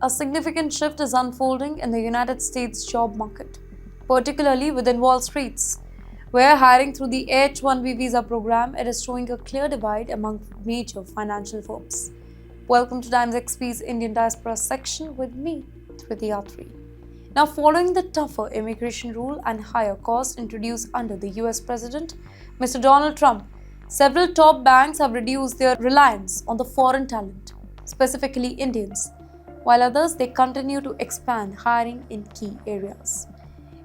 a significant shift is unfolding in the United States job market, particularly within Wall Streets, where hiring through the H1-B visa program it is showing a clear divide among major financial firms. Welcome to TimesXP's Indian Diaspora section with me, Driti Atri. Now, following the tougher immigration rule and higher costs introduced under the US President, Mr. Donald Trump, several top banks have reduced their reliance on the foreign talent, specifically Indians, while others they continue to expand hiring in key areas.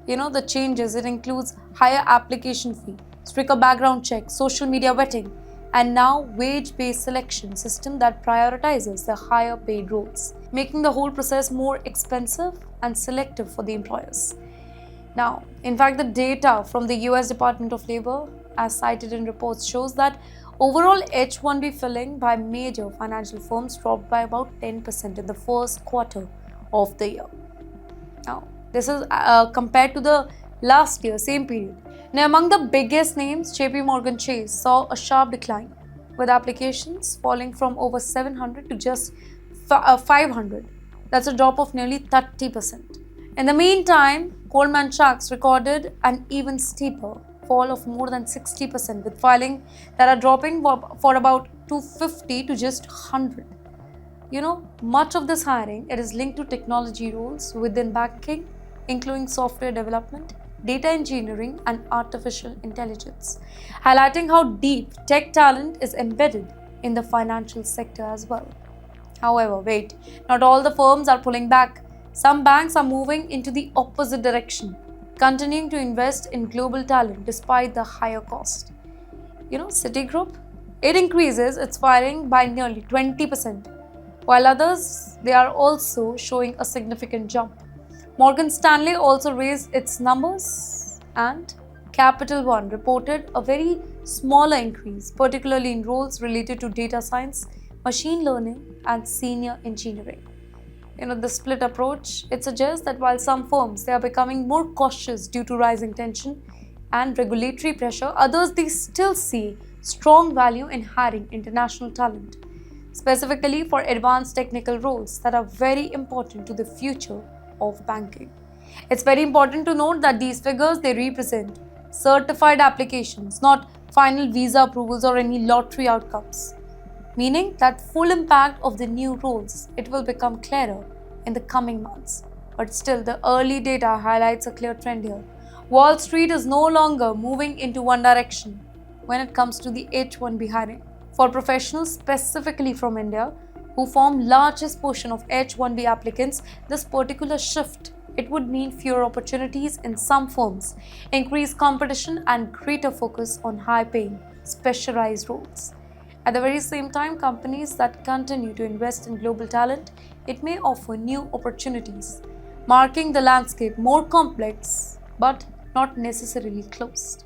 The changes it includes higher application fee, stricter background check, social media vetting, and now wage-based selection system that prioritizes the higher paid roles, making the whole process more expensive and selective for the employers. Now, in fact, the data from the US Department of Labor, as cited in reports, shows that overall H1B filling by major financial firms dropped by about 10% in the first quarter of the year. Now, this is compared to the last year, same period. Now, among the biggest names, JP Morgan Chase saw a sharp decline, with applications falling from over 700 to just 500. That's a drop of nearly 30%. In the meantime, Goldman Sachs recorded an even steeper fall of more than 60%, with filing that are dropping for about 250 to just 100. Much of this hiring it is linked to technology roles within banking, including software development, data engineering, and artificial intelligence, highlighting how deep tech talent is embedded in the financial sector as well. However, not all the firms are pulling back. Some banks are moving into the opposite direction, continuing to invest in global talent despite the higher cost. Citigroup, it increases its hiring by nearly 20%, while others, they are also showing a significant jump. Morgan Stanley also raised its numbers, and Capital One reported a very smaller increase, particularly in roles related to data science, machine learning, and senior engineering. The split approach, it suggests that while some firms they are becoming more cautious due to rising tension and regulatory pressure, others they still see strong value in hiring international talent, specifically for advanced technical roles that are very important to the future of banking. It's very important to note that these figures they represent certified applications, not final visa approvals or any lottery outcomes, meaning that full impact of the new rules it will become clearer in the coming months. But still, the early data highlights a clear trend here. Wall Street is no longer moving into one direction when it comes to the H1B hiring. For professionals specifically from India, who form largest portion of H1B applicants, this particular shift it would mean fewer opportunities in some firms, increased competition, and greater focus on high-paying, specialized roles. At the very same time, companies that continue to invest in global talent, it may offer new opportunities, marking the landscape more complex but not necessarily closed.